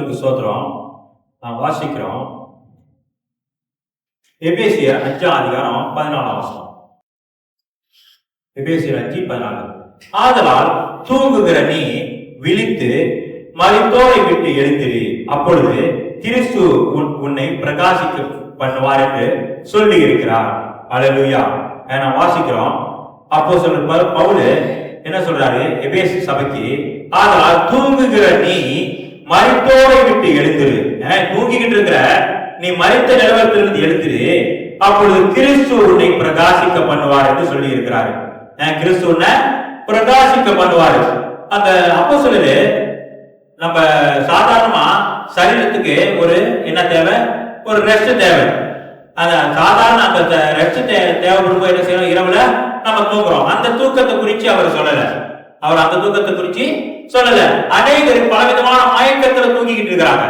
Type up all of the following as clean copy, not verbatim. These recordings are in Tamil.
நாமத்துக்கு ஸ்தோத்திரம். நாம் வாசிக்கிறோம் எபேசியர் 5:14. எபேசியர் 5:14. ஆதலால் தூங்குகிற நீ விழித்து மரித்தோரை விட்டு எழுந்திரு, அப்பொழுது கிறிஸ்து உன்னை பிரகாசிக்க பண்ணுவார் என்று சொல்லி இருக்கிறார். அல்லேலூயா. நான் வாசிக்கிறோம். அப்போஸ்தலர் பவுல் என்ன சொல்றாரு எபேசு சபைக்கு? ஆதலால் தூங்குகிற நீ மரித்தோரை விட்டு எழுந்திரு. தூங்கிக்கிட்டு இருக்கிற நீ மரித்த நிலவரத்திலிருந்து எழுந்திரு, அப்பொழுது கிறிஸ்து உன்னை பிரகாசிக்க பண்ணுவார் என்று சொல்லி இருக்கிறாரு. கிறிஸ்து உன்னை பிரகாசிக்க பண்ணுவாரு. அந்த அப்போஸ்தலரு நம்ம சாதாரணமா சரீரத்துக்கு ஒரு என்ன தேவை? ஒரு ரெஸ்ட் தேவை. அந்த சாதாரண அந்த ரெஸ்ட் தேவைப்படும் என்ன செய்யணும்? இரவுல நம்ம தூங்குறோம். அந்த தூக்கத்தை குறிச்சு அவர் சொல்லல. அவர் அந்த தூக்கத்தை குறிச்சு சொல்லல. அநேகர் பல விதமான மயக்கத்துல தூங்கிக்கிட்டு இருக்கிறாங்க.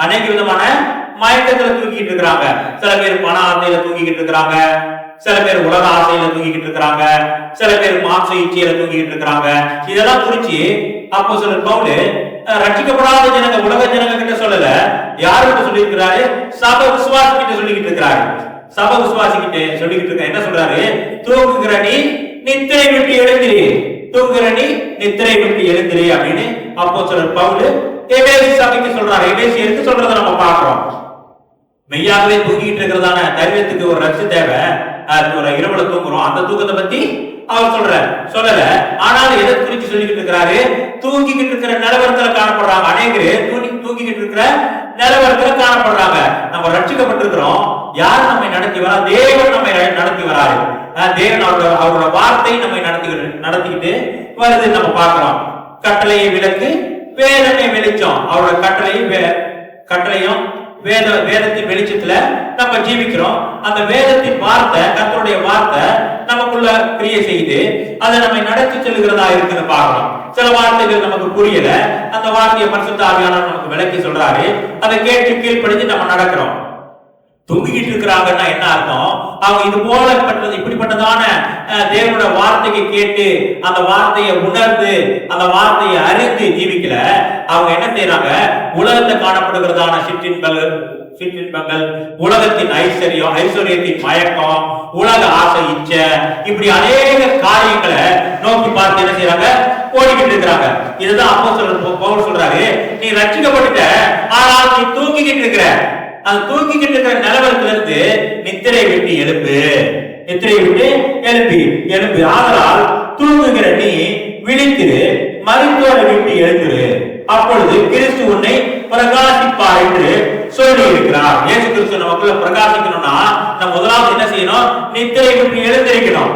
அநேக விதமான மயக்கத்துல தூங்கிக்கிட்டு இருக்கிறாங்க. சில பேர் பண ஆசையில தூங்கிக்கிட்டு இருக்கிறாங்க, சில பேர் உலக ஆசையில தூங்கிக்கிட்டு இருக்கிறாங்க, சில பேர் மாம்ச இச்சையில தூங்கிக்கிட்டு இருக்கிறாங்க. இதெல்லாம் குறிச்சு அப்போஸ்தலர் பவுல் ரட்சிக்கப்படாத ஜனங்க, உலக ஜனங்க கிட்ட சொல்லல. யாருக்கு சொல்லி இருக்கிறாரு? சபை விசுவாசி கிட்ட சொல்லிக்கிட்டு இருக்கிறாரு. சபை விசுவாசி கிட்ட சொல்லிக்கிட்டு இருக்க என்ன சொல்றாரு? தூங்குகிற நீ நித்திரை விட்டு எழுந்திரு, தூங்குகிற நீ நித்திரை விட்டு எழுந்திரு அப்படின்னு அப்போஸ்தலர் பவுல் எபேசு சபைக்கு சொல்றாரு. எபேசியருக்கு சொல்றதை நம்ம பார்க்கிறோம். மெய்யாகவே தூங்கிட்டு இருக்கிறதான தைரியத்துக்கு ஒரு ரட்சி தேவை. ஒரு இரவுல தூங்குறோம், அந்த தூக்கத்தை பத்தி அவர் சொல்லல. ஆனால் எதை குறித்து சொல்லிக்கிட்டு இருக்கிறாரு? தூங்கிக்கிட்டு இருக்கிற நிலவரத்துல காணப்படுறாங்க. அநேகர் தூங்கிக்கிட்டு இருக்கிற நிலவரத்துல காணப்படுறாங்க. நம்ம ரட்சிக்கப்பட்டிருக்கிறோம். யார் நம்மை நடத்தி வரா? தேவன் நம்மை நடத்தி வராரு. தேவன் அவரோட வார்த்தை நம்மை நடத்திக்கிட்டு வருது. நம்ம பார்க்கிறோம். கட்டளையை விளக்கு, வேதமே வெளிச்சம். அவரோட கட்டளையும் வேதத்தின் வெளிச்சத்துல நம்ம ஜீவிக்கிறோம். அந்த வேதத்தின் வார்த்தை, கர்த்தருடைய வார்த்தை நமக்குள்ள கிரியை செய்து அதை நம்மை நடத்தி செல்கிறதா இருக்குன்னு பார்க்கலாம். சில வார்த்தைகள் நமக்கு புரியல, அந்த வார்த்தையை பரிசுத்த ஆவியானவர் நமக்கு விளக்கி சொல்றாரு. அதை கேட்டு கீழ்ப்படிஞ்சு நம்ம நடக்கிறோம். தூங்கிக்கிட்டு இருக்கிறாங்கன்னா என்ன அர்த்தம்? அவங்க இது போலப்பட்டது இப்படிப்பட்டதான தேவனோட வார்த்தையை கேட்டு அந்த வார்த்தையை உணர்ந்து அந்த வார்த்தையை அறிந்து ஜீவிக்கல. அவங்க என்ன செய்யறாங்க? உலகத்தை காணப்படுகிறதான சிற்றின்பங்கள், உலகத்தின் ஐஸ்வர்யத்தின் மயக்கம், உலக ஆசை, இச்சை, இப்படி அநேக காரியங்களை நோக்கி பார்த்து என்ன செய்யறாங்க? ஓடிக்கிட்டு இருக்கிறாங்க. இதுதான் அப்போஸ்தலர் பவுல் சொல்றாரு, நீ ரட்சிக்கப்பட்டுட்ட, ஆனால் நீ தூங்கிக்கிட்டு இருக்கிற. அந்த தூங்கிக்கிட்டு இருக்கிற நிலவரத்திலிருந்து நித்திரை விட்டு எழுப்பு, நித்திரை விட்டு எழுப்பி. ஆதலால் தூங்குகிற நீ விழித்திரு, மரித்தோரை விட்டு எழுந்திரு, அப்பொழுது கிறிஸ்து உன்னை பிரகாசிப்பார் என்று சொல்லி இருக்கிறார். இயேசு கிறிஸ்து நமக்குள்ள பிரகாசிக்கணும்னா நம்ம முதலாவது என்ன செய்யணும்? நித்திரை விட்டு எழுந்திருக்கணும்.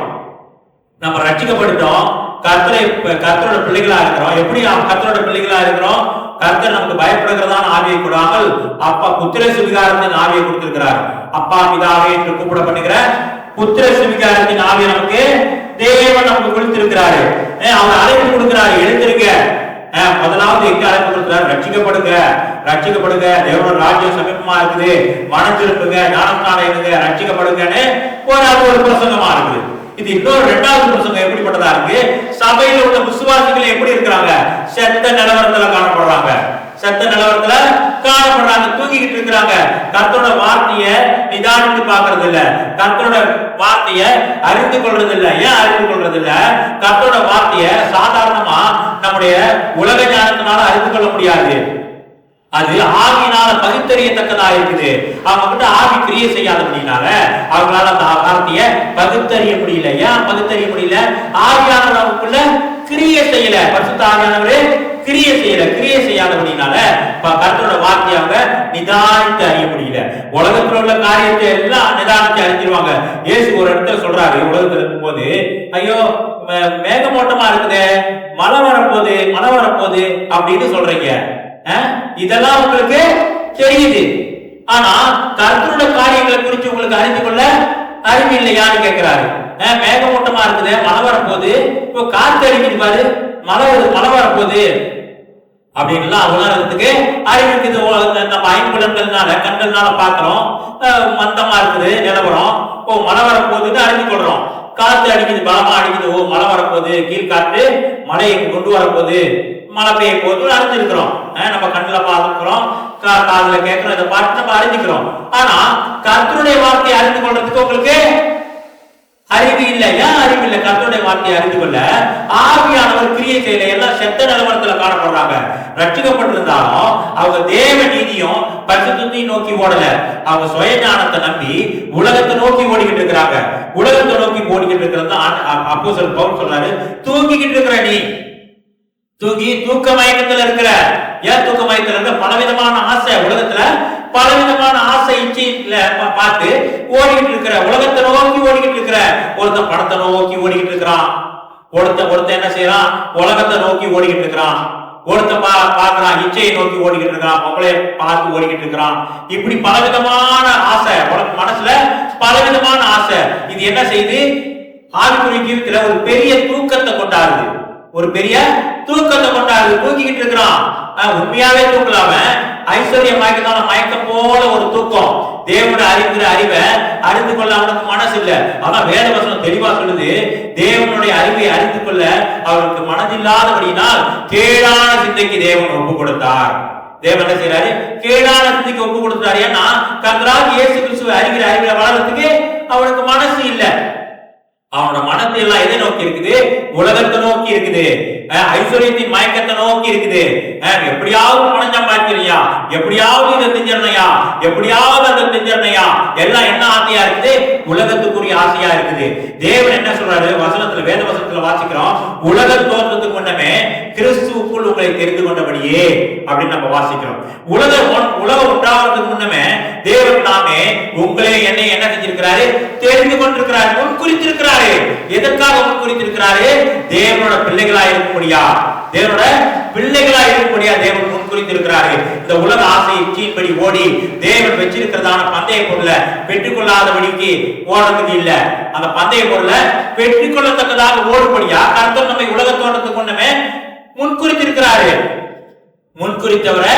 நம்ம ரட்சிக்கப்பட்டோம், கர்த்தரோட பிள்ளைகளா இருக்கிறோம். எப்படி கர்த்தரோட பிள்ளைகளா இருக்கிறோம்? கர்த்தர் நமக்கு பயப்படுகிறதான ஆவியை கூடாமல் அப்பா புத்திர சுவிகாரத்தின் ஆவியை கொடுத்திருக்கிறார். அப்பா பிதாவே என்று கூப்பிட பண்ணுகிற புத்திர சுவிகாரத்தின் ஆவியை நமக்கு தேவன் நமக்கு கொடுத்திருக்கிறாரு. அவர் அழைப்பு கொடுக்கிறாரு, எழுந்திருங்க. முதலாவது எங்க அழைப்பு கொடுக்கிறார்? ரட்சிக்கப்படுங்க, தேவனோட ராஜ்யம் சமீபமா இருக்குது, மனம் திருப்புங்க, ஞானஸ்நானம் எடுங்க, ரட்சிக்கப்படுங்கன்னு ஒரு பிரசங்கமா இருக்குது. இது இன்னொரு இரண்டாவது பிரசங்கம் எப்படிப்பட்டதா இருக்கு? சபையில உள்ள விசுவாசிகள் எப்படி இருக்கிறாங்க? செத்த நிலவரத்துல காணப்படுறாங்க. தூங்கிக்கிட்டு இருக்கிறாங்க. கர்த்தரோட வார்த்தையை நிதானித்து பார்க்கறது இல்ல, கர்த்தரோட வார்த்தையை அறிந்து கொள்றது இல்ல. ஏன் அறிந்து கொள்றது இல்ல? கர்த்தரோட வார்த்தையை சாதாரணமா நம்முடைய உலக ஞானத்தினால அறிந்து கொள்ள முடியாது. அது ஆவியினால பகுத்தறியத்தக்கதா இருக்குது. அவங்க கிட்ட ஆவி கிரியை செய்யாதபடினால அவங்களால அந்த வார்த்தையை பகுத்தறிய முடியல. ஏன் பகுத்தறிய முடியல? ஆவியானவர் அவங்களுக்குள்ள கிரியை செய்யல. பரிசுத்த ஆவியானவரே கிரியை செய்யாதபடினால கர்த்தரோட வார்த்தையை அவங்க நிதானித்து அறிய முடியல. உலகத்தில் உள்ள காரியத்தை எல்லாம் நிதானித்து அறிஞ்சிருவாங்க. இயேசு ஒரு இடத்துல சொல்றாரு, உலகத்துல இருக்கும் போது, ஐயோ மேகமூட்டமா இருக்குது, மழை வரப்போகுது அப்படின்னு சொல்றீங்க. இதெல்லாம் உங்களுக்கு தெரியுது, ஆனா கர்த்தரோட காரியங்களை குறித்து உங்களுக்கு அறிந்து கொள்ள அறிவு இல்லையான்னு கேட்கிறாரு. மேகமூட்டமா இருக்குது, மழை வரப்போகுது, இப்போ காத்து அடிக்குது பாரு, மழை வரப்போகுது அப்படின்னு உணர்றதுக்கு அறிவு இருக்குது. நம்ம ஐம்புலன்கள்னால கண்கள்னால பாக்குறோம், மந்தமா இருக்குது நிலவரம், மழை வரப்போகுதுன்னு அறிந்து கொள்றோம். காத்து அடிக்குது, பலமா அடிக்குது, மழை வரப்போகுது, கீழ்காற்று மழையை கொண்டு வரப்போகுது, மழை பெய்யும் போது அறிஞ்சிருக்கிறோம். நம்ம கண்ணுல பார்க்கிறோம், காதுல கேட்கிறோம், இதை பார்த்து நம்ம அறிஞ்சுக்கிறோம். ஆனா கர்த்தருடைய வார்த்தையை அறிந்து கொள்றதுக்கு உங்களுக்கு அறிவு இல்லை. ஏன் அறிவு இல்லை? கர்த்தருடைய வார்த்தையை அறிந்து கொள்ள ஆவியானவர் கிரியை செய்யல. எல்லாம் செத்த நிலவரத்துல காணப்படுறாங்க. ரட்சிக்கப்பட்டிருந்தாலும் அவங்க தேவ நீதியும் பரிசுத்தத்தையும் நோக்கி ஓடல. அவங்க சுயஞானத்தை நம்பி உலகத்தை நோக்கி ஓடிக்கிட்டு இருக்கிறாங்க. உலகத்தை நோக்கி ஓடிக்கிட்டு இருக்கிறது அப்போஸ்தலன் பவுல் சொல்றாரு, தூங்கிக்கிட்டு இருக்கிற நீ தூக்க மயக்கத்துல இருக்கிற. ஏன் தூக்க மயக்கத்துல இருக்க? பலவிதமான ஆசை, உலகத்துல பலவிதமான ஆசை இச்சையில பார்த்து ஓடிக்கிட்டு இருக்கிற, உலகத்தை நோக்கி ஓடிக்கிட்டு இருக்கிற. ஒருத்தன் பணத்தை நோக்கி ஓடிக்கிட்டு இருக்கிறான், ஒருத்தன் என்ன செய்யறான்? உலகத்தை நோக்கி ஓடிக்கிட்டு இருக்கிறான். ஒருத்தன் பாக்குறான், இச்சையை நோக்கி ஓடிக்கிட்டு இருக்கிறான், பொம்பளை பார்த்து ஓடிக்கிட்டு இருக்கிறான். இப்படி பலவிதமான ஆசை, மனசுல பலவிதமான ஆசை. இது என்ன செய்யுது? ஆவிக்குரிய ஜீவித்துல ஒரு பெரிய தூக்கத்தை கொண்டாடுது. ஒரு பெரிய தூக்கத்தை கொண்டாடுது. தூக்கிக்கிட்டு இருக்கிறான். உண்மையாவே தூக்கலாம ஐஸ்வர்ய மயக்கத்தான மயக்கம் போல ஒரு தூக்கம். தேவனுடைய அறிவை அறிந்து கொள்ள அவனுக்கு மனசு இல்ல. ஆனா வேத வசனம் தெளிவா சொல்லுது, தேவனுடைய அறிவை அறிந்து கொள்ள அவருக்கு மனதில்லாதபடியினால் கேடான சிந்தைக்கு தேவன் ஒப்பு கொடுத்தார். தேவன் என்ன செய்யறாரு? கேடான சிந்தைக்கு ஒப்பு கொடுத்தாரு. ஏன்னா கர்த்தராகிய இயேசு கிறிஸ்துவை அறிவில வளர்றதுக்கு அவனுக்கு மனசு இல்ல. அவனோட மனசு எல்லாம் எதை நோக்கி இருக்குது? உலகத்தை நோக்கி இருக்குது. ஐஸ்வர்யத்தின் மயக்கத்தை நோக்கி இருக்குது. எப்படியாவது பணம் சம்பாதிக்கிறியா, எப்படியாவது இதை செஞ்சிடணையா, எப்படியாவது அதை செஞ்சிடணையா, எல்லாம் என்ன ஆசையா இருக்குது? உலகத்துக்குரிய ஆசையா இருக்குது. தேவன் என்ன சொல்றாரு? வசனத்துல, வேத வசனத்துல வாசிக்கிறோம், உலக தோற்றத்துக்கு முன்னமே கிறிஸ்துவுக்குள் உங்களை தெரிந்து கொண்டபடியே அப்படின்னு நம்ம வாசிக்கிறோம். உலகம் உண்டாவதுக்கு முன்னமே தேவன் தாமே உங்களை என்னை என்ன செஞ்சிருக்கிறாரு? தெரிந்து கொண்டிருக்கிறார், முன்குறித்திருக்கிறாரு. எதற்காக முன்குறித்திருக்கிறாரு? தேவனோட பிள்ளைகளா இருக்கும்படியா, தேவனோட பிள்ளைகளா இருக்கும்படியா தேவன் முன்குறித்திருக்கிறாரு. இந்த உலக ஆசை இச்சையின்படி ஓடி தேவன் வச்சிருக்கிறதான பந்தய பொருளை பெற்றுக்கொள்ளாதபடிக்கு ஓடுறதுக்கு இல்ல. அந்த பந்தய பொருளை பெற்றுக்கொள்ளத்தக்கதாக ஓடும்படியா கர்த்தர் நம்மை உலக தோட்டத்துக்கு முன்னமே முன்குறித்திருக்கிறாரு. முன்குறித்தவரை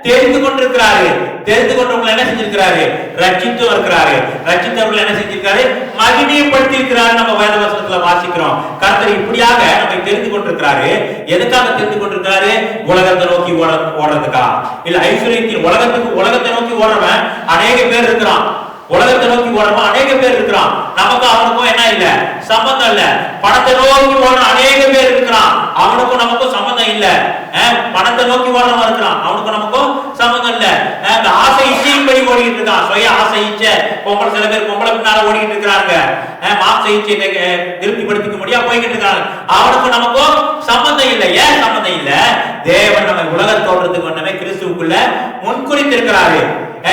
தெரிந்து கொண்டிருக்கிறாரு. தெரிந்து கொண்டவங்களை என்ன செஞ்சிருக்கிறாரு? ரட்சித்து இருக்கிறாரு. ரட்சித்தவர்கள் என்ன செஞ்சிருக்காரு? மகிமைப்படுத்தி இருக்கிறாரு. நம்ம வேத வசனத்துல வாசிக்கிறோம். கர்த்தர் இப்படியாக நம்மை தெரிந்து கொண்டிருக்கிறாரு. எதுக்காக தெரிந்து கொண்டிருக்கிறாரு? உலகத்தை நோக்கி ஓடுறதுக்கா? இல்ல ஐஸ்வர்யத்தின் உலகத்தை நோக்கி ஓடுறவன் அநேக பேர் இருக்கிறான். உலகத்தை நோக்கி ஓடுறவன் அநேக பேர் இருக்கிறான். நமக்கும் அவனுக்கும் என்ன இல்ல? சம்பந்தம் இல்ல. பணத்தை நோக்கி ஓடுற அநேக பேர் இருக்கிறான். அவனுக்கும் நமக்கும் சம்பந்தம் இல்ல. பணத்தை நோக்கி ஓடுறவன் இருக்கிறான், அவனுக்கும் நமக்கும் சம்பந்தம் இல்ல. இந்த ஆசை இச்சையின்படி ஓடிக்கிட்டு இருக்கான். சுய ஆசை இச்சை. சில பேர் பொம்பளை பின்னால ஓடிக்கிட்டு இருக்கிறாங்க. மாம்ச இச்சை திருப்திப்படுத்திக்க முடியா போய்கிட்டு இருக்காங்க. அவனுக்கும் நமக்கும் சம்பந்தம் இல்லை. ஏன் சம்பந்தம் இல்ல? தேவன் நம்ம உலக தோற்றத்துக்கு முன்னமே கிறிஸ்துவுக்குள்ள முன்குறித்திருக்கிறாரு.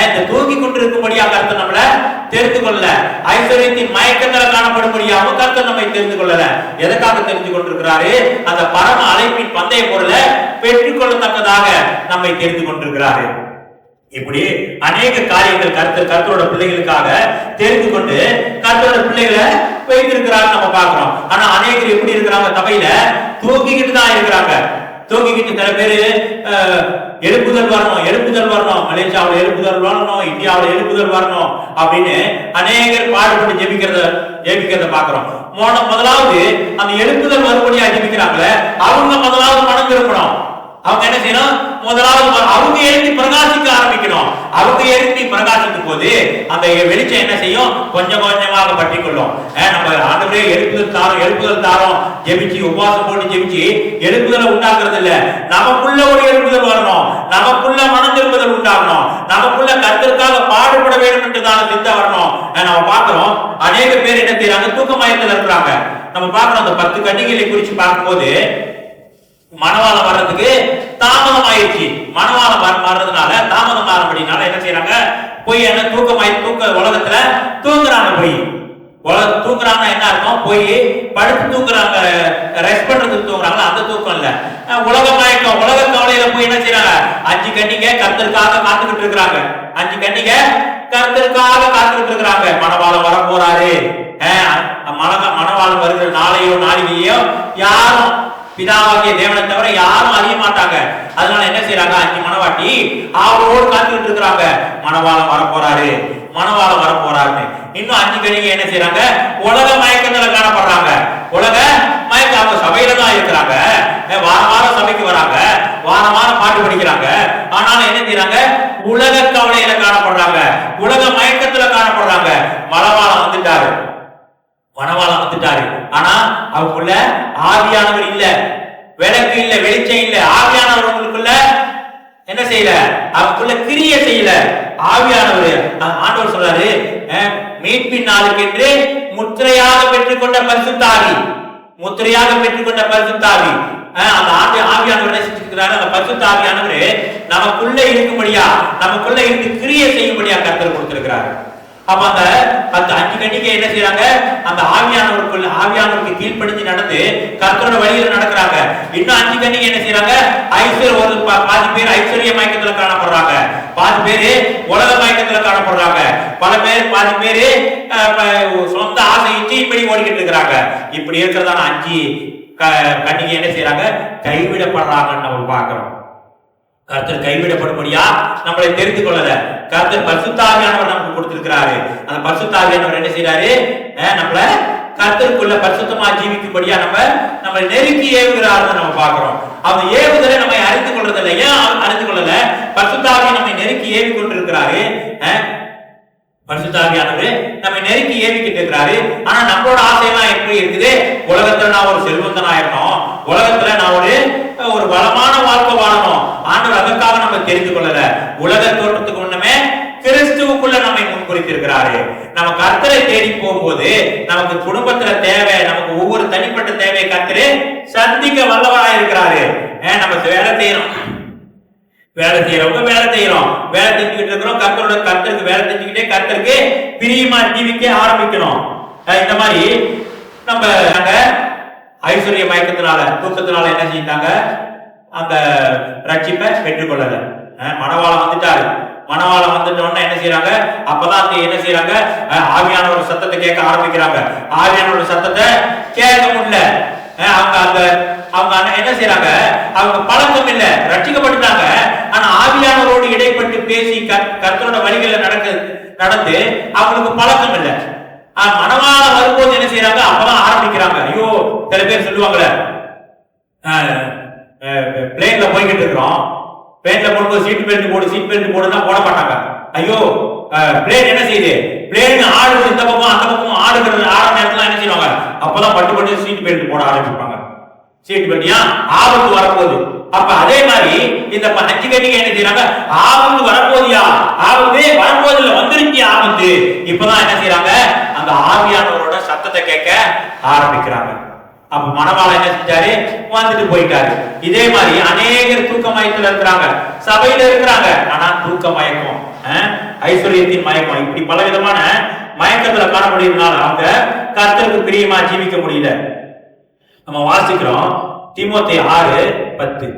இந்த தூங்கி கொண்டிருக்கும்படியா கர்த்தர் நம்மள தெரிந்து கொள்ளல. ஐஸ்வர்யத்தின் மயக்கத்துல காணப்படும்படியாகவும் கர்த்தர் நம்மை தெரிந்து கொள்ளல. எதற்காக தெரிந்து கொண்டிருக்கிறாரு? அந்த பரம அழைப்பின் பந்தய பொருளை பெற்றுக்கொள்ளத்தக்கதாக நம்மை தெரிந்து கொண்டிருக்கிறாரு. இப்படி அநேக காரியங்கள் கர்த்தரோட பிள்ளைகளுக்காக தெரிந்து கொண்டு கர்த்தரோட பிள்ளைகளை வைத்திருக்கிறார் நம்ம பார்க்கிறோம். ஆனா அநேகர் எப்படி இருக்கிறாங்க? சபையில தூங்கிக்கிட்டு தான் இருக்கிறாங்க. தூங்கிக்கிட்டு சில பேரு எழுப்புதல் வரணும், மலேசியாவில் எழுப்புதல் வரணும், இந்தியாவில் எழுப்புதல் வரணும் அப்படின்னு அநேகர் பாடுபட்டு ஜெபிக்கிறத பாக்குறோம். முதலாவது அந்த எழுப்புதல் வரும்படியா ஜெபிக்கிறாங்களே, அவங்க முதலாவது மனம் திரும்பணும். அவங்க என்ன செய்யணும்? முதலாவது அவங்க எழுப்பி பிரகாசிக்க ஆரம்பிக்கணும். அவங்க எழுப்பி பிரகாசிக்கும் போது அந்த வெளிச்சம் என்ன செய்யும்? கொஞ்சம் கொஞ்சமாக பற்றிக்கொள்ளும். நம்ம ஆண்டவரே எழுப்புதல் தாரோம் ஜெபிச்சு உபவாசம் போட்டு ஜெபிச்சு எழுப்புதலை உண்டாக்குறது இல்ல. நமக்குள்ள ஒரு எழுப்புதல் வரணும், நமக்குள்ள மனம் திரும்புதல் உண்டாகணும், நமக்குள்ள கர்த்தருக்காக பாடுபட வேண்டும் என்றுதான சிந்தை வரணும். நம்ம பார்க்கிறோம் அநேக பேர் என்ன செய்யறாங்க? தூக்க மயக்கத்துல இருக்கிறாங்க. நம்ம பார்க்கிறோம் அந்த 10 கன்னிகைகளை குறிச்சு பார்க்கும்போது மணவாளம் வர்றதுக்கு தாமதம் ஆயிடுச்சு. மணவாளம் வர்றதுனால தாமதம் ஆகிறபடினால என்ன செய்யறாங்க? போய் என்ன தூக்க உலகத்துல தூங்குறாங்க. போய் தூங்குறாங்கன்னா என்ன அர்த்தம்? போய் படுத்து தூங்குறாங்க, ரெஸ்ட் பண்றதுக்கு தூங்குறாங்க. அந்த தூக்கம் இல்ல, உலக மயக்கம், உலக கவலையில போய் என்ன செய்யறாங்க? 5 கன்னிகை கர்த்தருக்காக காத்துக்கிட்டு இருக்கிறாங்க. 5 கன்னிகை கர்த்தருக்காக காத்துக்கிட்டு இருக்கிறாங்க. மணவாளம் வர போறாரு. மணவாளம் வருகிற நாளையோ நாளிகையோ யாரும் பிதாவாகிய தேவனை தவிர யாரும் அறிய மாட்டாங்க. அதனால என்ன செய்யறாங்க? 5 மணவாட்டி அவரோடு காத்துக்கிட்டு இருக்கிறாங்க. மணவாளம் வரப்போறாரு. இன்னும் 5 கன்னிகை என்ன செய்யறாங்க? உலக மயக்கத்துல காணப்படுறாங்க. உலக மயக்க. அவங்க சபையில தான் இருக்கிறாங்க, வாரம் சபைக்கு வராங்க, வாரம் பாட்டு படிக்கிறாங்க. ஆனாலும் என்ன செய்யறாங்க? உலக கவலையில காணப்படுறாங்க, உலக மயக்கத்துல காணப்படுறாங்க. மணவாளன் வந்துட்டாரு, மணவாளன் வந்துட்டாரு. ஆனா அவங்களுக்குள்ள ஆவியானவர் இல்ல, விளக்கு இல்ல, வெளிச்சம் இல்ல. ஆவியானவர் அவங்களுக்குள்ள என்ன செய்யல? அவங்களுக்குள்ள கிரிய செய்யல. ஆவியானவர், ஆண்டவர் சொல்றாரு, மீட்பின் நாளுக்கு என்று முத்திரையாக பெற்றுக்கொண்ட பரிசுத்த ஆவி, முத்திரையாக பெற்றுக்கொண்ட பரிசுத்த ஆவி. அந்த ஆவியானவர் என்ன செஞ்சிருக்கிறாரு? அந்த பரிசுத்த ஆவியானவர் நமக்குள்ள இருக்கும்படியா, நமக்குள்ள இருந்து கிரிய செய்யும்படியா கர்த்தர் கொடுத்திருக்கிறார். அப்ப அந்த 5 கன்னிகை என்ன செய்யறாங்க? அந்த ஆவியானவருக்கு கீழ்ப்படிஞ்சு நடந்து கர்த்தரோட வழியில நடக்கிறாங்க. இன்னும் 5 கன்னிகை என்ன செய்யறாங்க? பாதி பேர் ஐஸ்வர்ய மயக்கத்துல காணப்படுறாங்க, பாதி பேரு உலக மயக்கத்துல காணப்படுறாங்க, பாதி பேரு சொந்த ஆசை இப்படி ஓடிக்கிட்டு இருக்கிறாங்க. இப்படி இருக்கிறதான 5 கன்னிகை என்ன செய்யறாங்க? கைவிடப்படுறாங்கன்னு நம்ம பார்க்கிறோம். கர்த்தர் கைவிடப்படும்படியா நம்மளை தெரிந்து கொள்ளல. கர்த்தர் பரிசுத்த ஆவியானவர் நமக்கு கொடுத்திருக்கிறாரு. அந்த பரிசுத்த ஆவியானவர் என்ன செய்யறாரு? நம்மள கர்த்தருக்குள்ள பரிசுத்தமா ஜீவிக்கும்படியா நம்ம நெருக்கி ஏவுகிறாருன்னு நம்ம பார்க்கிறோம். அந்த ஏவுதலை நம்ம அறிந்து கொள்றதில்லை. ஏன் அறிந்து கொள்ளல? பரிசுத்த ஆவியை நம்மை நெருக்கி ஏவி கொண்டிருக்கிறாரு. பரிசுத்த ஆவியானவர் நம்ம நெருக்கி ஏவிக்கிட்டு இருக்கிறாரு. ஆனா நம்மளோட ஆசையெல்லாம் எப்படி இருக்குது? உலகத்துல நான் ஒரு செல்வந்தனா இருக்கணும், உலகத்துல நான் ஒரு வளமான வாழ்க்கை வாழணும். ஆண்டவர் அதற்காக நம்ம தெரிந்து கொள்ளல. உலக தோற்றத்துக்கு முன்னமே கிறிஸ்துவுக்குள்ள நம்மை முன்குறித்திருக்கிறாரு. நம்ம கர்த்தரை தேடி போகும்போது நமக்கு குடும்பத்துல தேவை, நமக்கு ஒவ்வொரு தனிப்பட்ட தேவையை கர்த்தரை சந்திக்க வல்லவராக இருக்கிறாரு. நம்ம வேலை செய்யறவங்க வேலை செஞ்சுக்கிட்டு இருக்கிறோம். கர்த்தருக்கு வேலை செஞ்சுக்கிட்டே கர்த்தருக்கு பிரியமா ஜீவிக்க ஆரம்பிக்கணும். இந்த மாதிரி நம்ம ஐஸ்வர்ய மயக்கத்தினால, தூக்கத்தினால என்ன செஞ்சாங்க? அந்த ரட்சிப்பை பெற்றுக்கொள்ளல. மணவாளன் வந்துட்டாரு. மணவாளன் வந்துட்டோம்னா என்ன செய்யறாங்க? அப்பதான் என்ன செய்யறாங்க? ஆவியானோட சத்தத்தை கேட்க ஆரம்பிக்கிறாங்க. ஆவியானோட சத்தத்தை கேட்க முடியல. அவங்க என்ன செய்யறாங்க? அவங்க பழக்கம் இல்ல, ரட்சிக்கப்பட்டுட்டாங்க. ஆனா ஆவியானவரோடு இடைப்பட்டு பேசி கர்த்தரோட வழிகளை நடந்து அவங்களுக்கு பழக்கம் இல்லை. மணவாளன் வரும்போது என்ன செய்யறாங்க? அப்பதான் ஆரம்பிக்கிறாங்க. ஐயோ, சில பேர் சொல்லுவாங்கல்ல, பிளேன்ல போய்கிட்டு இருக்கிறோம், பிளேன்ல போடும்போது சீட் பெல்ட் போடுனா போட மாட்டாங்க. ஐயோ, பிளேன் என்ன செய்யுது? பிளேன் ஆடுது, இந்த பக்கம் அந்த பக்கம் ஆடுற நேரத்துல என்ன செய்வாங்க? அப்பதான் பட்டு சீட் பெல்ட் போட ஆரம்பிப்பாங்க. சீட் பெல்ட் ஏன்? ஆபத்து வரப்போகுது. அப்ப அதே மாதிரி இந்த 5 கன்னிகை என்ன செய்யறாங்க? ஆபத்து வரப்போதியா? ஆபத்து வரப்போதில்ல, வந்துருச்சு ஆபத்து. இப்பதான் என்ன செய்யறாங்க? அந்த ஆவியானவரோட சத்தத்தை கேட்க ஆரம்பிக்கிறாங்க. அப்ப மணவாளன் என்ன செஞ்சாரு? வந்துட்டு போயிட்டாரு. இதே மாதிரி அநேகர் தூக்க மயக்கத்துல இருக்கிறாங்க, சபையில இருக்கிறாங்க. ஆனா தூக்க மயக்கம், ஐஸ்வர்யத்தின் மயக்கம், இப்படி பல விதமான மயக்கத்துல காணப்படுகிறதுனால அவங்க கர்த்தருக்கு பிரியமா ஜீவிக்க முடியல. நம்ம வாசிக்கிறோம் தீமோத்தேயு 6:10.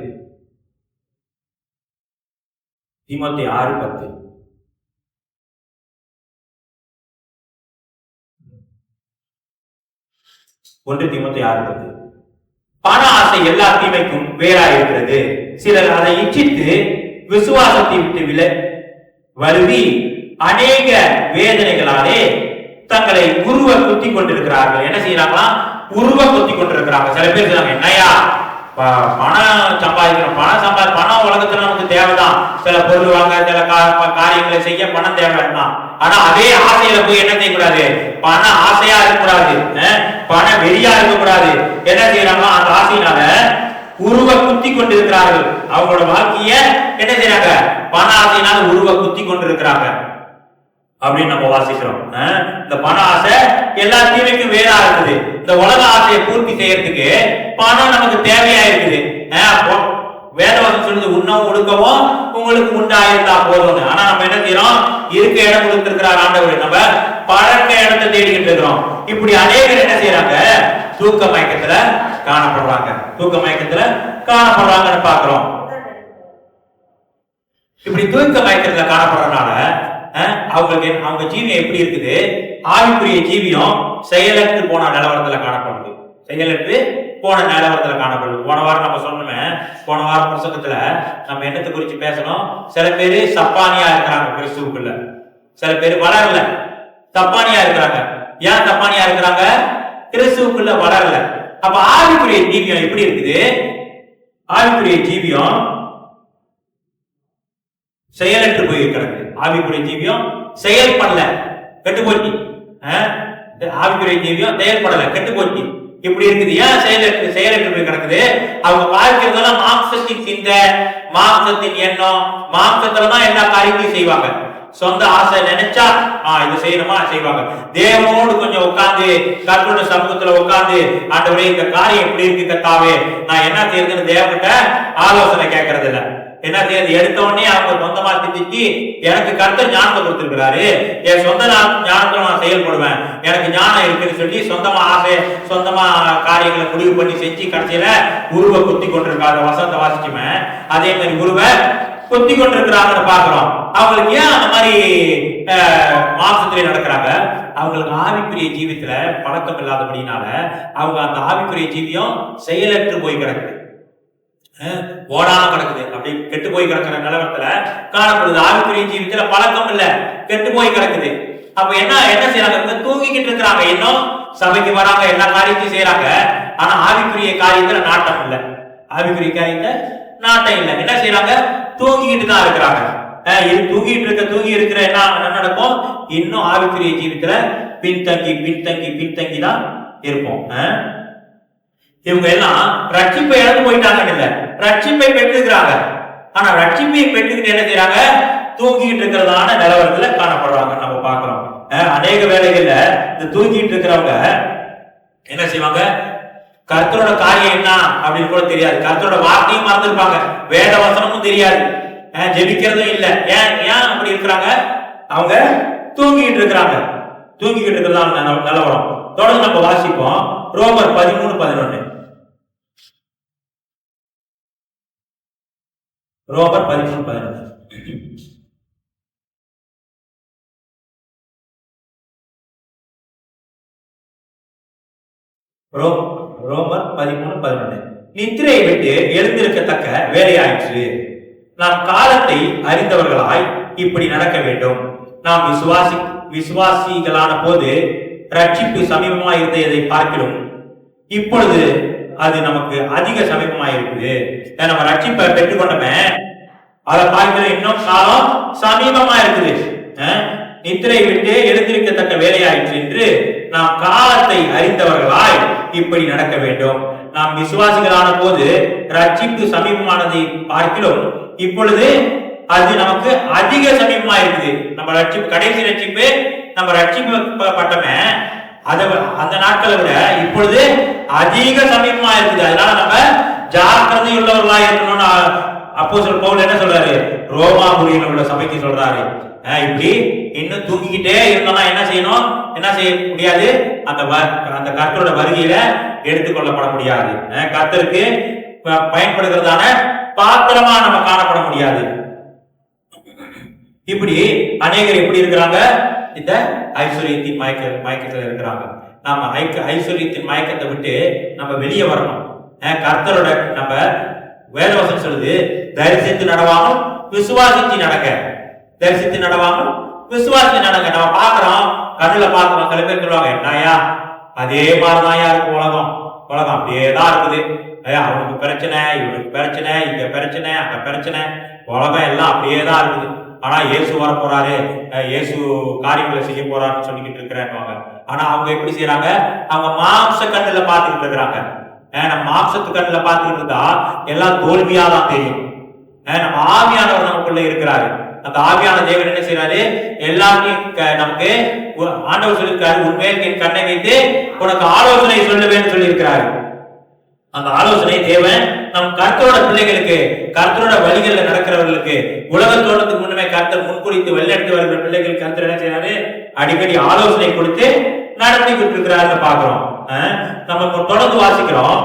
தீமோத்தேயு 6:10. தீமோத்தேயு 6:10. பண ஆசை எல்லா தீமைக்கும் வேறா இருக்கிறது. சிலர் அதை இச்சித்து விசுவாசத்தை விட்டு வருவி அநேக வேதனைகளாலே தங்களை உருவ குத்தி கொண்டிருக்கிறார்கள். என்ன செய்யறாங்களா? உருவ குத்தி கொண்டிருக்கிறாங்க. சில பேர் சொல்றாங்க, என்னையா பணம் சம்பாதிக்கணும், பணம் உலகத்துல நமக்கு தேவைதான். சில பொருள் வாங்க, சில காரியங்களை செய்ய பணம் தேவைதான். ஆனா அதே ஆசையில போய் என்ன செய்யக்கூடாது? பண ஆசையா இருக்கக்கூடாது, பண வெறியா இருக்கக்கூடாது. என்ன செய்யறாங்க? அந்த ஆசையினால உருவ குத்தி கொண்டிருக்கிறார்கள். அவங்களோட வாழ்க்கைய என்ன செய்யறாங்க? பண ஆசையினால உருவ குத்தி கொண்டிருக்கிறாங்க அப்படின்னு நம்ம வாசிக்கிறோம். இந்த பண ஆசை எல்லா தீமைக்கும் வேறா இருக்குது. இந்த உலக ஆசையை பூர்த்தி செய்யறதுக்கு பணம் நமக்கு தேவையா இருக்குது. வேதவசம் சொல்லுது, உண்ணவும் ஒடுக்கவும் உங்களுக்கு உண்டாயிருந்தா போதும். ஆனா நம்ம என்ன செய்யறோம்? இருக்க இடம் கொடுத்திருக்கிறார் ஆண்டவர், நம்ம பழக்க இடத்தை தேடிக்கிட்டு இருக்கிறோம். இப்படி அநேகர் என்ன செய்யறாங்க? தூக்க மயக்கத்துல காணப்படுறாங்கன்னு பாக்குறோம். இப்படி தூக்க மயக்கத்துல காணப்படுறதுனால அவங்க ஜீவியம் எப்படி இருக்குது? ஆவிக்குரிய ஜீவியம் செயலற்று போன நிலவரத்துல காணப்படுது. போன வாரம் நம்ம சொன்னோமே, போன வாரம் பிரசங்கத்துல நம்ம என்னத்தை குறிச்சு பேசணும்? சில பேரு சப்பானியா இருக்கிறாங்க கிறிஸ்துவுக்குள்ள, சில பேர் வளரல, தப்பானியா இருக்கிறாங்க. ஏன் தப்பானியா இருக்கிறாங்க? கிறிஸ்துவுக்குள்ள வளரல. அப்ப ஆவிக்குரிய ஜீவியம் எப்படி இருக்குது? ஆவிக்குரிய ஜீவியம் செயலற்று போய் கிடக்குது. ஆவிக்குரிய ஜீவியம் செயல்படல, கெட்டு போச்சு. ஆவிக்குரிய ஜீவியம் செயல்படல, கெட்டு போச்சு. இப்படி இருக்குது. ஏன் செயலற்று போய் கிடக்குது? அவங்க பார்க்கிறதெல்லாம் மாம்சத்தின் சிந்தை, மாம்சத்தின் எண்ணம், மாம்சத்துலதான் எல்லா காரியத்தையும் செய்வாங்க. சொந்த ஆசை நினைச்சா இது செய்யணுமா செய்வாங்க. தேவனோடு கொஞ்சம் உட்கார்ந்து கர்த்தருடைய சமூகத்துல உட்கார்ந்து, ஆண்டவரே இந்த காரியம் எப்படி இருக்கு கர்த்தாவே, நான் என்ன செய்யறதுன்னு தேவகிட்ட ஆலோசனை கேட்கறது இல்ல. என்ன செய்யறது? எடுத்த உடனே அவங்க சொந்தமா சிந்திச்சு, எனக்கு கர்த்தர் ஞானத்தை கொடுத்திருக்கிறாரு, என் சொந்த ஞானத்துல நான் செயல்படுவேன், எனக்கு ஞானம் இருக்குன்னு சொல்லி சொந்தமா ஆசை, சொந்தமா காரியங்களை முடிவு பண்ணி செஞ்சு கடைசியில உருவ குத்தி கொண்டிருக்காங்க. வசனத்தை வாசிச்சுமே அதே மாதிரி உருவ குத்தி கொண்டிருக்கிறாங்கன்னு பாக்குறோம். அவங்களுக்கு ஏன் அந்த மாதிரி மாம்சத்திலே நடக்கிறாங்க? அவங்களுக்கு ஆவிக்குரிய ஜீவியத்துல பழக்கம் இல்லாதபடினால அவங்க அந்த ஆவிக்குரிய ஜீவியம் செயலற்று போய் கிடக்குது, ஓடாம கிடக்குது, அப்படி கெட்டு போய் கிடக்கிற நிலவரத்துல காணப்படுது. ஆவிக்குரிய ஜீவியத்துல பழக்கம் இல்ல, கெட்டு போய் கிடக்குது. அப்ப என்ன செய்யறாங்க? தூங்கிக்கிட்டு இருக்கிறாங்க. இன்னும் சபைக்கு வராங்க, எல்லா காரியத்தையும் செய்யறாங்க. ஆனா ஆவிக்குரிய காரியத்துல நாட்டம் இல்ல, ஆவிக்குரிய காரியத்தை நாட்டம் இல்ல. என்ன செய்யறாங்க? தூங்கிக்கிட்டு தான் இருக்கிறாங்க. தூங்கி இருக்கிற என்ன நடக்கும்? இன்னும் ஆவிக்குரிய ஜீவியத்துல பின்தங்கி தான் இருப்போம். இவங்க எல்லாம் ரட்சிப்பை இழந்து போயிட்டாங்க இல்ல, ரட்சிப்பை பெற்றிருக்கிறாங்க. ஆனா ரட்சிப்பை பெற்றுக்கிட்டு என்ன செய்யறாங்க? தூங்கிட்டு இருக்கிறதான நிலவரத்துல காணப்படுறாங்க. நம்ம பாக்குறோம் அநேக வேலைகள்ல இந்த தூங்கிட்டு இருக்கிறவங்க என்ன செய்வாங்க? கர்த்தரோட காரியம் என்ன அப்படின்னு கூட தெரியாது, கர்த்தரோட வார்த்தையும் மறந்துருப்பாங்க, வேத வசனமும் தெரியாது, ஜெபிக்கிறதும் இல்ல. ஏன் அப்படி இருக்கிறாங்க? அவங்க தூங்கிட்டு இருக்கிறாங்க. தூங்கிக்கிட்டு இருக்கிறதான நிலவரம் தொடர்ந்து நம்ம வாசிப்போம். ரோமர் 13:11. ரோமர் 13:11. ரோமர் 13:11. நித்திரையை விட்டு எழுந்திருக்கத்தக்க வேலையாயிற்று, நாம் காலத்தை அறிந்தவர்களாய் இப்படி நடக்க வேண்டும். நாம் விசுவாசிகளான போது ரட்சிப்பு சமீபமாக இருந்ததை பார்க்கிறோம், இப்பொழுது அது நமக்கு அதிக சமீபமாக இருக்குது. நம்ம ரட்சிப்பை பெற்றுக்கொண்டோமே, அதை பார்க்கிற இன்னும் காலம் சமீபமா இருக்குது. நித்திரை விட்டு எழுந்திருக்கத்தக்க வேலையாயிற்று என்று நாம் காலத்தை அறிந்தவர்களாய் இப்படி நடக்க வேண்டும். நாம் விசுவாசிகளான போது ரட்சிப்பு சமீபமானதை பார்க்கிறோம், இப்பொழுது அது நமக்கு அதிக சமீபமா இருக்குது. நம்ம ரட்சிப்பு, கடைசி ரட்சிப்பு, நம்ம ரட்சிக்கப்பட்டமே அந்த நாட்களை விட இப்பொழுது அதிக சமீபமா இருக்குது. அதனால நம்ம ஜாக்கிரதை உள்ளவர்களா இருக்கணும்னு அப்போஸ்தலர் பவுல் என்ன சொல்றாரு? ரோமாபுரியில் உள்ள சபைக்கு சொல்றாரு. இப்படி இன்னும் தூங்கிக்கிட்டே இருந்தோம்னா என்ன செய்யணும்? என்ன செய்ய முடியாது? அந்த கர்த்தரோட வருகையில எடுத்துக்கொள்ளப்பட முடியாது. கர்த்தருக்கு பயன்படுகிறதான பாத்திரமா நம்ம காணப்பட முடியாது. இப்படி அநேகர் எப்படி இருக்கிறாங்க? இந்த ஐஸ்வர்யத்தின் மயக்கத்துல இருக்கிறாங்க. நாம ஐஸ்வர்யத்தின் மயக்கத்தை விட்டு நம்ம வெளியே வரணும். கர்த்தரோட நம்ம வேதவசனம் சொல்லுது, தரிசித்து நடவாமல் விசுவாசிச்சு நடக்க. தரிசித்து நடவாமல் விசுவாசிச்சு நடக்க. நம்ம பாக்குறோம், கண்ணுல பாக்குறோம். சில பேர் சொல்லுவாங்க, என்னையா அதே மாதிரிதான் இருக்கு உலகம் அப்படியேதான் இருக்குது. அவனுக்கு பிரச்சனை, இவனுக்கு பிரச்சனை, இங்க பிரச்சனை, அங்க பிரச்சனை, உலகம் எல்லாம் அப்படியேதான் இருக்குது. ஆனா இயேசு வர போறாரு, இயேசு காரியங்களை செய்ய போறாருன்னு சொல்லிக்கிட்டு இருக்கிறாங்க. ஆனா அவங்க எப்படி செய்யறாங்க? அவங்க மாம்ச கண்ணுல பாத்துக்கிட்டு இருக்கிறாங்க. நம்ம மாம்சத்து கண்ணுல பாத்துக்கிட்டு இருந்தா எல்லாம் தோல்வியா தான் தெரியும். நம்ம ஆவியானவர் நமக்குள்ள இருக்கிறாரு. அந்த ஆவியான தேவன் என்ன செய்யறாரு? எல்லாத்தையும் நமக்கு ஆண்டவர் சொல்லியிருக்காரு, உண்மையில் என் கண்ணை வைத்து உனக்கு ஆலோசனை சொல்லுவேன்னு சொல்லி இருக்கிறாரு. அந்த ஆலோசனை தேவன் நம் கர்த்தரோட பிள்ளைகளுக்கு, கர்த்தரோட வழிகளில் நடக்கிறவர்களுக்கு, உலகம் தோன்றதுக்கு முன்னமே கர்த்தர் முன்குறித்து வெளியெடுத்து வருகிற பிள்ளைகளுக்கு கர்த்தர் என்ன செய்யறாரு? அடிக்கடி ஆலோசனை கொடுத்து நடத்திக்கிட்டு இருக்கிறாருன்னு பாக்குறோம். நம்ம தொடர்ந்து வாசிக்கிறோம்.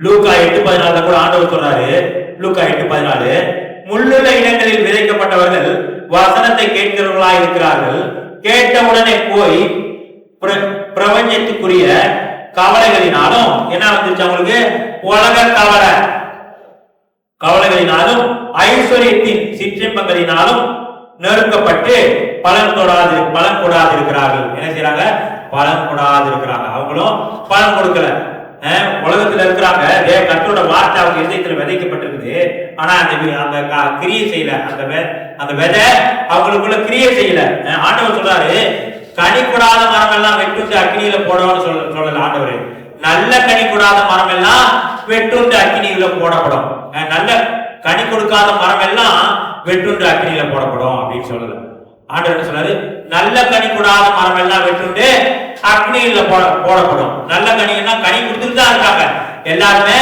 லூக்கா 8:14 கூட ஆண்டவர் சொல்றாரு. லூக்கா 8:14, முள்ளுள்ள இடங்களில் விதைக்கப்பட்டவர்கள் வசனத்தை கேட்கிறவர்களா இருக்கிறார்கள். கேட்ட உடனே போய் பிரபஞ்சத்துக்குரிய கவலைகளினாலும் என்ன வந்துச்சு அவங்களுக்கு? உலக கவலைகளினாலும் ஐஸ்வர்யத்தின் சிற்றின்பங்களினாலும் நெருக்கப்பட்டு பலன் கொடாது இருக்கிறார்கள். என்ன செய்யறாங்க? பலன் கொடாது இருக்கிறாங்க. அவங்களும் பலன் கொடுக்கல. உலகத்துல இருக்கிறாங்க. கர்த்தரோட வார்த்தை அவங்க இதயத்துல விதைக்கப்பட்டிருக்குது. ஆனா அந்த கிரியை செய்யல. அந்த விதை அவங்களுக்குள்ள கிரியை செய்யல. ஆண்டவர் சொல்றாரு, கனி கூடாத மரம் எல்லாம் வெட்டுண்டு அக்னியில போடணும்னு சொல்லல ஆண்டவர். நல்ல கனி கூடாத மரம் எல்லாம் வெட்டுண்டு அக்னியில போடப்படும். நல்ல கனி கொடுக்காத மரம் எல்லாம் வெட்டுண்டு அக்னியில போடப்படும் அப்படின்னு சொல்லல. ஆண்டவர் என்ன சொல்றாரு, நல்ல கனி கூடாத மரம் எல்லாம் வெட்டுண்டு அக்னியில போடப்படும். நல்ல கனின்னா கனி கொடுத்துட்டு தான் இருக்காங்க. எல்லாருமே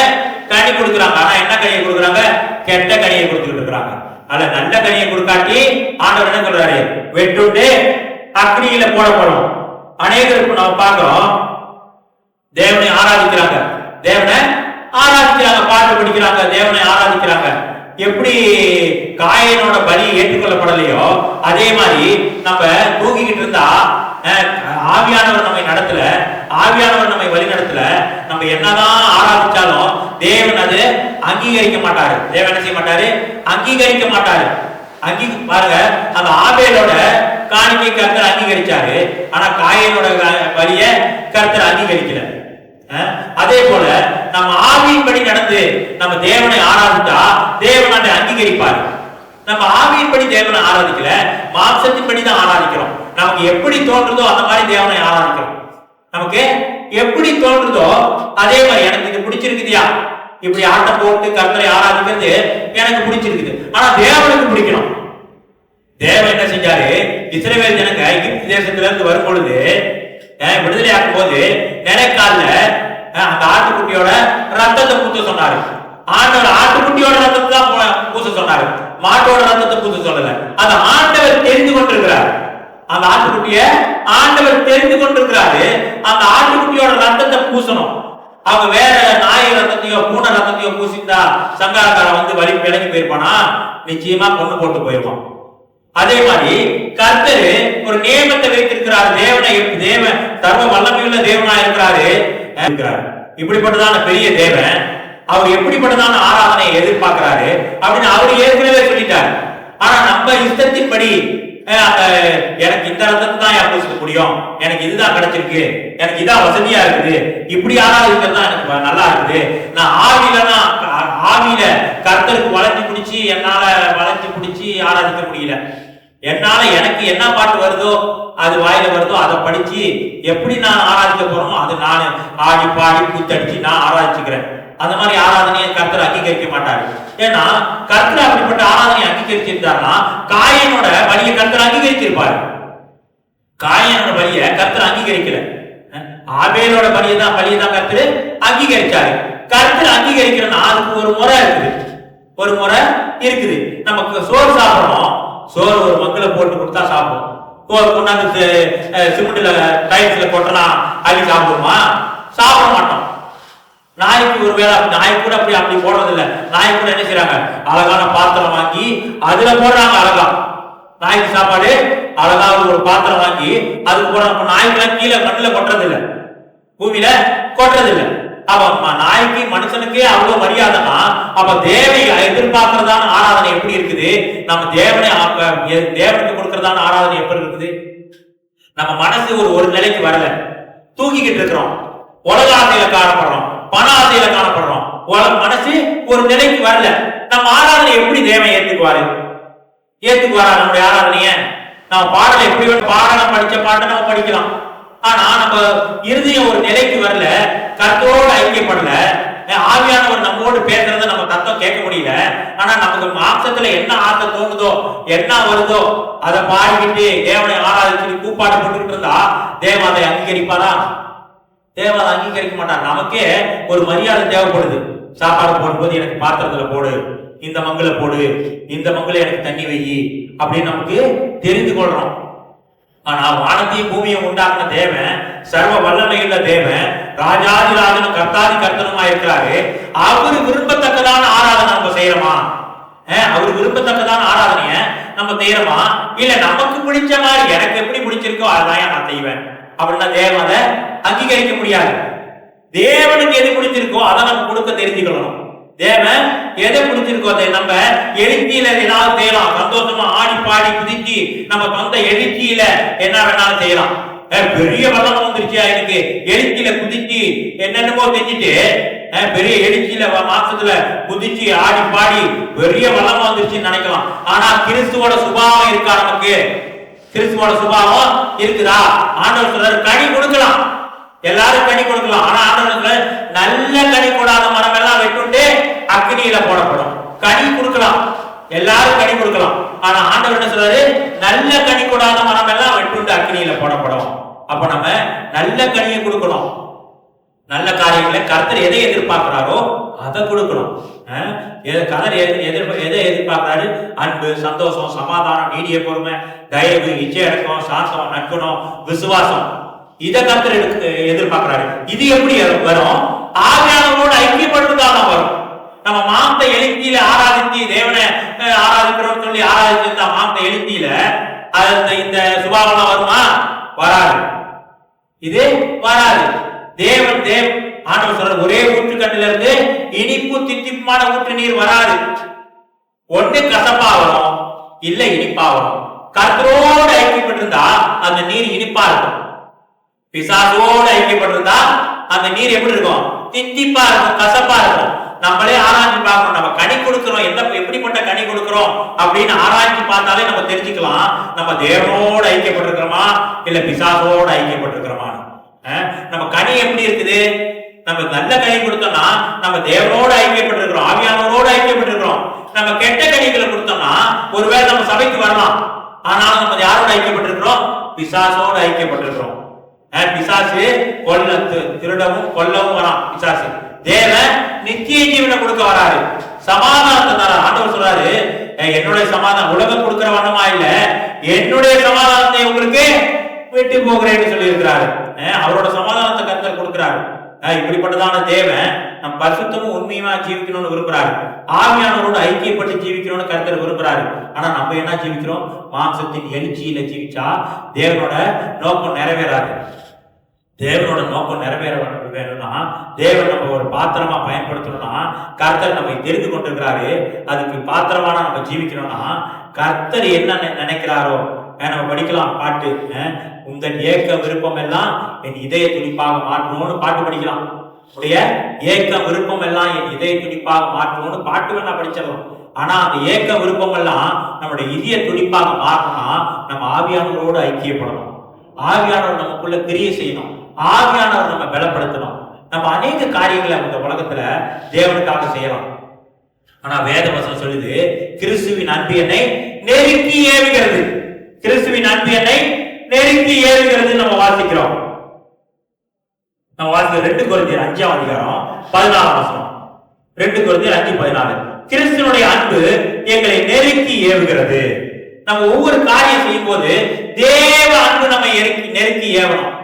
கனி கொடுக்குறாங்க. ஆனா என்ன கனியை கொடுக்குறாங்க? கெட்ட கனியை கொடுத்துட்டு இருக்காங்க. அல்ல நல்ல கனியை கொடுக்காட்டி ஆண்டவர் என்ன சொல்றாரு, வெட்டுண்டு அக்னியில போடப்படும். அநேகருக்கு நம்ம பார்க்கிறோம், தேவனை ஆராதிக்கிறாங்க, பாட்டு படிக்கிறாங்க, தேவனை ஆராதிக்கிறாங்க. எப்படி காயனோட பலி ஏற்றுக்கொள்ளப்படலையோ அதே மாதிரி நம்ம தூங்கிக்கிட்டு இருந்தா ஆவியானவர் நம்மை நடத்தல, ஆவியானவர் நம்மை வழி நடத்தல, நம்ம என்னதான் ஆராதிச்சாலும் தேவன் அது அங்கீகரிக்க மாட்டாரு. தேவன் என்ன செய்ய மாட்டாரு? அங்கீகரிக்க மாட்டாரு. பாருங்க, அந்த ஆபேலோட காணிக்கை கர்த்தர் அங்கீகரிச்சாரு. ஆனா காயனோட வழிய கர்த்தர் அங்கீகரிக்கல. அதே போல நம்ம ஆவியின்படி நடந்து நம்ம தேவனை ஆராதித்தா தேவன் அதை அங்கீகரிப்பார். நம்ம ஆவியின்படி தேவனை ஆராதிக்கல, மாம்சத்தின்படி தான் ஆராதிக்கிறோம். நமக்கு எப்படி தோன்றுதோ அந்த மாதிரி தேவனை ஆராதிக்கிறோம். நமக்கு எப்படி தோன்றுதோ அதே மாதிரி, எனக்கு இது பிடிச்சிருக்குதியா, இப்படி ஆட்டம் போட்டு கர்த்தரை ஆராதிக்கிறது எனக்கு பிடிச்சிருக்குது. ஆனா தேவனுக்கு பிடிக்கணும். தேவன் என்ன செஞ்சாரு, இஸ்ரவேல் ஜனங்க எகிப்து தேசத்துல இருந்து வரும் பொழுது விடுதலை ஆக்கும் போது நிலைக்கால அந்த ஆட்டுக்குட்டியோட ரத்தத்தை பூச சொன்னாரு. ஆண்டவர் ஆட்டுக்குட்டியோட ரத்தத்தை தான் பூச சொன்னாரு, மாட்டோட ரத்தத்தை பூச சொல்லல. அது ஆண்டவர் தெரிந்து கொண்டிருக்கிறார். அந்த ஆட்டுக்குட்டிய ஆண்டவர் தெரிந்து கொண்டிருக்கிறாரு. அந்த ஆட்டுக்குட்டியோட ரத்தத்தை பூசணும். அவங்க வேற நாய் ரத்தத்தையோ பூனை ரத்தத்தையோ பூசிந்தா சங்காரக்காரன் வந்து வழி விலகி போயிருப்பானா? நிச்சயமா கொண்டு போட்டு போயிருப்பான். அதே மாதிரி கர்த்தர் ஒரு நியமத்தை வைத்திருக்கிறார். தேவன் சர்வ வல்லமையுள்ள தேவனா இருக்கிறாரு. இப்படிப்பட்டதான பெரிய தேவன் அவர் எப்படிப்பட்டதான ஆராதனையை எதிர்பார்க்கிறாரு அப்படின்னு அவரு ஏற்கனவே சொல்லிட்டாரு. ஆனா நம்ம இஷ்டத்தின்படி எனக்கு இந்த ரத்தத்தை தான் பூசிக்க முடியும், எனக்கு இதுதான் கிடைச்சிருக்கு, எனக்கு இதான் வசதியா இருக்குது, இப்படி ஆராதிக்கிறது தான் எனக்கு நல்லா இருக்குது, நான் ஆவியில கர்த்தருக்கு வளைஞ்சு பிடிச்சி என்னால வளைஞ்சு பிடிச்சி ஆராதிக்க முடியல, என்னால எனக்கு என்ன பாட்டு வருதோ அது வாயில வருதோ அதை படிச்சு எப்படி நான் ஆராதிக்க போறோமோ அது நான் ஆடி பாடி கூத்தடிச்சு நான் ஆராதிச்சுக்கிறேன். அந்த மாதிரி ஆராதனையை கர்த்தர் அங்கீகரிக்க மாட்டாரு. ஏன்னா கர்த்தர் அப்படிப்பட்ட ஆராதனையை அங்கீகரிச்சிருந்தாருன்னா காயனோட வழியை கர்த்தர் அங்கீகரிச்சிருப்பாரு. காயனோட வழியை கர்த்தர் அங்கீகரிக்கல. ஆபேலோட வழியை தான் கர்த்தர் அங்கீகரிச்சாரு. கர்த்தர் அங்கீகரிக்கிறன்னா அதுக்கு ஒரு முறை இருக்குது. நமக்கு சோறு சாப்பிடணும், சோறு ஒரு மங்கள போட்டு கொடுத்தா சாப்பிடும். கொண்டாந்து சிமெண்ட்ல டைல்ஸ்ல கொட்டலாம் அள்ளி சாப்பிடுமா? சாப்பிட மாட்டோம். நாய்க்கு ஒரு வேளை நாய் கூட அப்படி போடுறது இல்லை. நாய் கூட என்ன செய்யறாங்க, அழகான பாத்திரம் வாங்கி அதுல போடுறாங்க. அழகா நாய்க்கு சாப்பாடு அழகா ஒரு பாத்திரம் வாங்கி அதுக்கு போடுறாங்க. நாய்க்குலாம் கீழே மண்ணில கொட்டுறது இல்லை, பூமியில கொட்டுறது இல்லை. அப்ப நாய்க்கு மனுஷனுக்கே அவ்வளவு மரியாதைனா அப்ப தேவை எதிர்பார்க்கிறதான ஆராதனை எப்படி இருக்குது? நம்ம தேவனுக்கு கொடுக்கறதான ஆராதனை எப்படி இருக்குது? நம்ம மனசு ஒரு நிலைக்கு வரல, தூக்கிக்கிட்டு இருக்கிறோம், உலக ஆசையில காணப்படுறோம், பண ஆசையில காணப்படுறோம், மனசு ஒரு நிலைக்கு வரல. நம்ம ஆராதனை எப்படி தேவன் ஏத்துக்குவாரா? நம்முடைய ஆராதனைய நம்ம பாடலை எப்படி பாடலாம், படிச்ச பாட்டை நம்ம படிக்கலாம். ஆனா நம்ம இறுதியும் ஒரு நிலைக்கு வரல, கர்த்தரோடு ஐக்கியப்படல, ஆவியானவர் நம்மோடு பேசுறத நம்ம தத்துவம் கேட்க முடியல. ஆனா நமக்கு மாம்சத்துல என்ன ஆசை தோணுதோ, என்ன வருதோ அதை பாடிக்கிட்டு தேவனை ஆராதிச்சு கூப்பாடு போட்டுக்கிட்டு இருந்தா தேவன் அதை அங்கீகரிப்பாரா? தேவன் அதை அங்கீகரிக்க மாட்டார். நமக்கே ஒரு மரியாதை தேவைப்படுது. சாப்பாடு போடும்போது எனக்கு பாத்திரத்துல போடு, இந்த மங்கள போடு, இந்த மங்கள எனக்கு தண்ணி வையி அப்படின்னு நமக்கு தெரிந்து கொள்றோம். ஆனா வானத்தையும் பூமியை உண்டாக்குன தேவன், சர்வ வல்லமையுள்ள தேவன், ராஜாதிராஜனும் கர்த்தாதி கர்த்தனுமா இருக்கிறாரு. அவரு விரும்பத்தக்கதான ஆராதனை நம்ம செய்யறோமா? அவரு விரும்பத்தக்கதான ஆராதனைய நம்ம செய்யறோமா? இல்ல நமக்கு பிடிச்ச மாதிரி எனக்கு எப்படி பிடிச்சிருக்கோ அதான் நான் செய்வேன் அப்படின்னா தேவன் அதை அங்கீகரிக்க முடியாது. தேவனுக்கு எது பிடிச்சிருக்கோ அதை நம்ம கொடுக்க தெரிஞ்சுக்கணும். தேவன் எதை பிடிச்சிருக்கோ அதை நம்ம எழுச்சியில ஏதாவது செய்யலாம். சந்தோஷமா ஆடி பாடி குதிச்சு நம்ம சொந்த எழுச்சியில என்ன வேணாலும் செய்யலாம். பெரிய வல்லம் வந்துருச்சியா எனக்கு, எழுச்சியில குதிச்சு என்னென்னமோ செஞ்சுட்டு பெரிய எழுச்சியில மாசத்துல குதிச்சு ஆடி பாடி பெரிய வல்லம் வந்துருச்சுன்னு நினைக்கலாம். ஆனா கிறிஸ்துவோட சுபாவம் இருக்கா நமக்கு? கிறிஸ்துவோட சுபாவம் இருக்குதா? ஆண்டவர் சொல்றாரு கனி கொடுக்கலாம், எல்லாரும் கனி கொடுக்கலாம். ஆனா ஆண்டவர் நல்ல கனி கூடாத மரம் எல்லாம் வெட்டுண்டு அக்னியில போடப்படும். கனி கொடுக்கலாம், எல்லாரும் கனி கொடுக்கலாம். ஆனா ஆண்டவர் என்ன சொல்றாரு? நல்ல கனி கூடாத மரம் எல்லாம் வெட்டுண்டு அக்னியில போடப்படும். அப்ப நம்ம நல்ல கனியை கொடுக்கணும். நல்ல காரியங்களை கர்த்தர் எதை எதிர்பார்க்கிறாரோ அதை கொடுக்கணும். கர்த்தர் எதை எதிர்பார்க்கிறாரு? அன்பு, சந்தோஷம், சமாதானம், நீடிய பொறுமை, தயவு, இச்சையடக்கம், சாந்தம், நற்குணம், விசுவாசம். இதை கர்த்தர் எதிர்பார்க்கிறாரு. இது எப்படி வரும்? ஆவியானவரோடு ஐக்கியப்படுறதுதான் வரும். நம்ம மாந்த எழுத்தியில ஆராதிச்சு தேவனை ஆராதிக்கிறோம் சொல்லி ஆராதிச்சிருந்தா மாந்த எழுத்தியில இந்த சுபாவம் வருமா? வராது. இது வராது. தேவன் ஆண்டவர் சொல்ற ஒரே ஊற்றுக்கண்ணில இருந்து இனிப்பு தித்திப்புமான ஊற்று நீர் வராது. ஒண்ணு கசப்பா வரும், இல்ல இனிப்பா வரும். கர்த்தரோடு ஐக்கியப்பட்டிருந்தா அந்த நீர் இனிப்பா இருக்கும். பிசாசோடு ஐக்கியப்பட்டிருந்தா அந்த நீர் எப்படி இருக்கும்? தித்திப்பா இருக்கும், கசப்பா இருக்கும். நம்மளே ஆராய்ச்சி பார்க்கணும். நம்ம கனி கொடுக்கிறோம், எப்படிப்பட்ட கனி கொடுக்கிறோம் அப்படின்னு ஆராய்ச்சி பார்த்தாலே நம்ம தெரிஞ்சுக்கலாம். நம்ம தேவனோடு ஐக்கியப்பட்டிருக்கிறோமா இல்ல பிசாசோடு ஐக்கியப்பட்டிருக்கிறோமா? நம்ம கனி எப்படி இருக்குது? நம்ம நல்ல கனி கொடுத்தோம்னா நம்ம தேவனோடு ஐக்கியப்பட்டிருக்கிறோம், ஆவியானவரோடு ஐக்கியப்பட்டிருக்கிறோம். நம்ம கெட்ட கனிகளை கொடுத்தோம்னா ஒருவேளை நம்ம சபைக்கு வரலாம், ஆனாலும் நம்ம யாரோட ஐக்கியப்பட்டிருக்கிறோம்? பிசாசோடு ஐக்கியப்பட்டிருக்கிறோம். பிசாசு திருடவும் கொல்லவும் வரான் பிசாசு. தேவன் நித்திய ஜீவனை கொடுக்க வராரு, சமாதானத்தை தர. ஆண்டவர் சொல்றாரு என்னுடைய சமாதானம் உலகம் கொடுக்கிற வண்ணமா இல்ல, என்னுடைய சமாதானத்தை உங்களுக்கு விட்டு போகிறேன்னு சொல்லி இருக்கிறாரு. அவரோட சமாதானத்தை கர்த்தர் கொடுக்கிறாரு. இப்படிப்பட்டதான தேவன் நம் பரிசுத்தமும் உண்மையுமா ஜீவிக்கணும்னு விரும்புறாரு. ஆவியானவரோடு ஐக்கியப்பட்டு ஜீவிக்கணும்னு கர்த்தர் விரும்புறாரு. ஆனா நம்ம என்ன ஜீவிக்கிறோம்? மாம்சத்தின் எழுச்சியில ஜீவிச்சா தேவனோட நோக்கம் நிறைவேறாது. தேவனோட நோக்கம் நிறைவேற வேணும்னா, தேவன் நம்ம ஒரு பாத்திரமா பயன்படுத்தணும்னா, கர்த்தர் நம்ம தெரிந்து கொண்டிருக்கிறாரு. அதுக்கு பாத்திரமான நம்ம ஜீவிக்கணும்னா கர்த்தர் என்ன நினைக்கிறாரோ நம்ம படிக்கலாம். பாட்டு உங்கள் ஏக்க விருப்பம் எல்லாம் என் இதய துடிப்பாக மாற்றணும்னு பாட்டு படிக்கலாம். உடைய ஏக்க விருப்பம் எல்லாம் என் இதய துடிப்பாக மாற்றணும்னு பாட்டு வேணா படிச்சிடலாம். ஆனா அந்த ஏக்க விருப்பம் எல்லாம் நம்முடைய இதய துடிப்பாக மாற்றணும்னா நம்ம ஆவியானவரோடு ஐக்கியப்படணும். ஆவியானவர் நமக்குள்ள கிரியை செய்யணும், ஆவியானவர் நம்ம பலப்படுத்தணும். நம்ம அநேக காரியங்களை இந்த உலகத்துல தேவனுக்காக செய்யலாம். ஆனா வேத வசனம் சொல்லுது கிறிஸ்துவின் அன்பு என்னை நெருக்கி ஏவுகிறது. கிறிஸ்துவின் அன்பு என்னை நெருக்கி ஏவுகிறது நம்ம வாசிக்கிறோம். 2 கொரிந்தியர் 5ஆம் அதிகாரம் 14ஆம் வசனம். 2 கொரிந்தியர் 5:14. கிறிஸ்துவினுடைய அன்பு எங்களை நெருக்கி ஏவுகிறது. நம்ம ஒவ்வொரு காரியம் செய்யும் போது தேவ அன்பு நம்ம நெருக்கி ஏவணும்.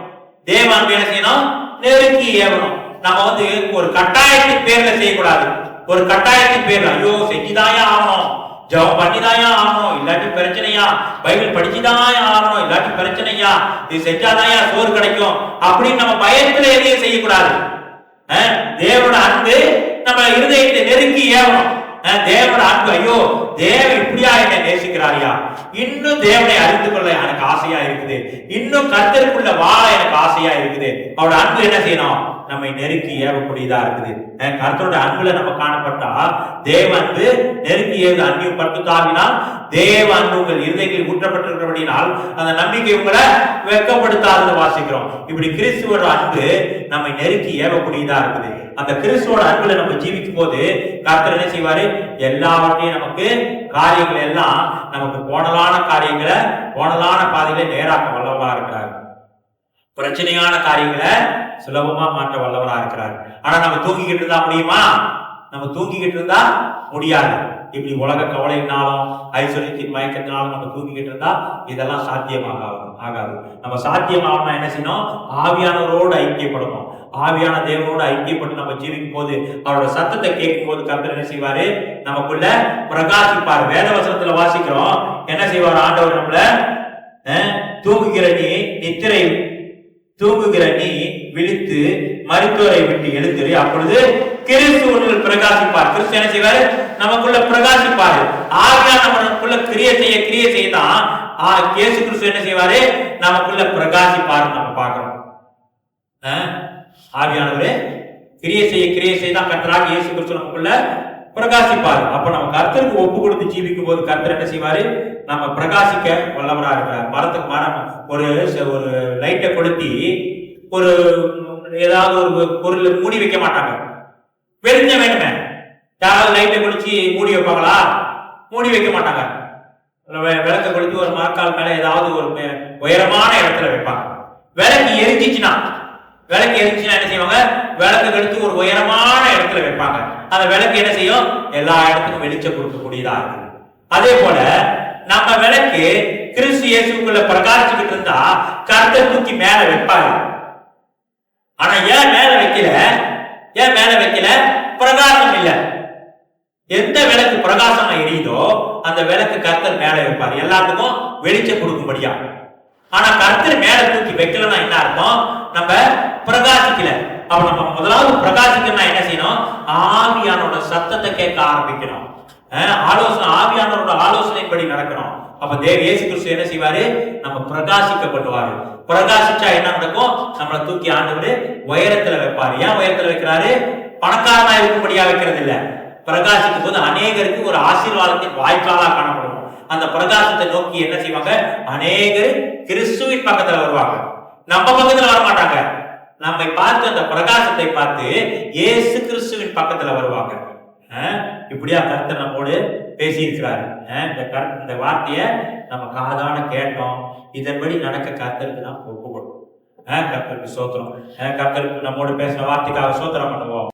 தேவ அன்பு என்ன செய்யணும்? நெருக்கி ஏவணும். நம்ம ஒரு கட்டாயத்தின் பேர்ல செய்யக்கூடாது. ஒரு கட்டாயத்தின் பேர்ல ஐயோ செஞ்சுதாயா ஆகணும், ஜெபம் பண்ணிதாயா ஆகணும், இல்லாட்டி பிரச்சனையா, பைபிள் படிச்சுதாயா ஆகணும், இல்லாட்டி பிரச்சனையா, இது செஞ்சாதாயா சோறு கிடைக்கும் அப்படின்னு நம்ம பயத்துல எதையும் செய்யக்கூடாது. தேவனோட அன்பு நம்ம இருதயத்தை நெருக்கி ஏவணும். தேவனோட அன்பு ஐயோ தேவன் இப்படியா என்னை நேசிக்கிறாரியா, இன்னும் தேவனை அறிந்து கொள்ள எனக்கு ஆசையா இருக்குது, இன்னும் கர்த்தருக்குள்ள வாழ எனக்கு ஆசையா இருக்குது. அவரோட அன்பு என்ன செய்யணும்? நம்மை நெருக்கி ஏவக்கூடியதா இருக்குது. கர்த்தரோட அன்புல நம்ம காணப்பட்டா தேவ அன்பு நெருக்கி ஏது அன்பையும் பட்டுத்தாவினால் தேவ அன்பு உங்கள் இருதயங்களில் ஊற்றப்பட்டிருக்கிறபடினால் அந்த நம்பிக்கை உங்களை வெட்கப்படுத்தாதுன்னு வாசிக்கிறோம். இப்படி கிறிஸ்துவோட அன்பு நம்மை நெருக்கி ஏவக்கூடியதா இருக்குது. அந்த கிறிஸ்துவோட அன்புல நம்ம ஜீவிக்கும் போது கர்த்தர் என்ன செய்வாரு? எல்லாவற்றையும் நமக்கு காரியங்கள் எல்லாம் நமக்கு கோணலான காரியங்களை கோணலான பாதைகளை நேராக்க வல்லவரா இருக்கிறார். பிரச்சனையான காரியங்களை சுலபமா மாற்ற வல்லவரா இருக்கிறார். ஆனா நம்ம தூங்கிக்கிட்டு இருந்தா முடியுமா? நம்ம தூங்கிக்கிட்டு இருந்தா முடியாது. இப்படி உலக கவலையினாலும் ஐஸ்வர்யத்தின் மயக்கத்தினாலும் நம்ம தூங்கிக்கிட்டு இருந்தா இதெல்லாம் ஆகாது. நம்ம சாத்தியமாகனா என்ன செய்யணும்? ஆவியானவரோடு ஐக்கியப்படணும். ஆவியான தேவனோடு ஐக்கியப்பட்டு நம்ம ஜீவிக்கும் போது அவரோட சத்தத்தை கேட்கும் போது கர்த்தர் என்ன செய்வாரு? நமக்குள்ள பிரகாசிப்பார். வேத வசனத்துல வாசிக்கிறோம் என்ன செய்வார் ஆண்டவர்? நம்மள தூங்குகிற நீ விழித்து மரித்தோரை விட்டு எழுந்திரு, அப்பொழுது கிறிஸ்து உன்னுள் பிரகாசிப்பார். கிறிஸ்து என்ன செய்வாரு? நமக்குள்ள பிரகாசிப்பாரு. ஆவியானவருக்குள்ள கிரியை செய்யதான் இயேசு கிறிஸ்து என்ன செய்வாரு? நமக்குள்ள பிரகாசிப்பாரு. நம்ம பார்க்கிறோம். ஆவியானவரே கிரியை செய்தான் கர்த்தராக இயேசு கிறிஸ்து நமக்குள்ள பிரகாசிப்பாரு. அப்ப நம்ம கர்த்தருக்கு ஒப்பு கொடுத்து ஜீவிக்கும் போது கர்த்தர் என்ன செய்வாரு? நம்ம பிரகாசிக்க வல்லவரா இருக்கிறார். மரத்துக்கு மரம் ஒரு லைட்டை கொளுத்தி ஒரு ஏதாவது ஒரு பொருள் மூடி வைக்க மாட்டாங்க. வெளிச்சம் வேணுமே, யாராவது லைட்டை கொளுத்தி மூடி வைப்பாங்களா? மூடி வைக்க மாட்டாங்க. விளக்க கொளுத்தி ஒரு மரக்கால் மேல ஏதாவது ஒரு உயரமான இடத்துல வைப்பாங்க. விளக்கு எரிஞ்சிச்சுன்னா என்ன செய்வாங்க? விளக்கு கெடுத்து ஒரு உயரமான இடத்துல வைப்பாங்க. அந்த விளக்கு என்ன செய்யும்? எல்லா இடத்துக்கும் வெளிச்சம் கொடுக்கக்கூடியதா இருக்கு. அதே போல நம்ம விளக்கு கிறிஸ்து இயேசுக்குள்ள பிரகாசிச்சுக்கிட்டு இருந்தா கர்த்தர் தூக்கி மேல வைப்பாரு. ஆனா ஏன் மேல வைக்கல? பிரகாசம் இல்ல. எந்த விளக்கு பிரகாசமா எரியுதோ அந்த விளக்கு கர்த்தர் மேல வைப்பார், எல்லாத்துக்கும் வெளிச்சம் கொடுக்கும்படியா. ஆனா கர்த்தர் மேல தூக்கி வைக்கலன்னா என்ன அர்த்தம்? நம்ம பிரகாசிக்கல. அப்ப நம்ம முதலாவது பிரகாசிக்கணும்னா என்ன செய்யணும்? ஆவியானோட சத்தத்தை கேட்க ஆரம்பிக்கணும். ஆவியானோட ஆலோசனைப்படி நடக்கணும். அப்ப இயேசு கிறிஸ்து என்ன செய்வாரு? நம்ம பிரகாசிக்கப்படுவாரு. பிரகாசிச்சா என்ன நடக்கும்? நம்மளை தூக்கி ஆண்டவர் உயரத்துல வைப்பாரு. ஏன் உயரத்துல வைக்கிறாரு? பணக்காரனா இருக்கும்படியா வைக்கிறது இல்ல. பிரகாசிக்கும் போது அநேகருக்கு ஒரு ஆசீர்வாதத்தின் வாய்க்காலா காணப்படும். அந்த பிரகாசத்தை நோக்கி என்ன செய்வாங்க? அநேகர் கிறிஸ்துவின் பக்கத்துல வருவாங்க, நம்ம பக்கத்துல வர மாட்டாங்க. நம்மை பார்த்து அந்த பிரகாசத்தை பார்த்து இயேசு கிறிஸ்துவின் பக்கத்துல வருவாங்க. இப்படியா கர்த்தர் நம்மோடு பேசி இருக்கிறாரு. இந்த வார்த்தையை நம்ம காதான கேட்டோம், இதன்படி நடக்க கர்த்தருக்கு தான் ஒப்புக்கொள்ளும். கர்த்தருக்கு சோத்திரம். கர்த்தருக்கு நம்மோடு பேசின வார்த்தைக்காக சோத்திரம் பண்ணுவோம்.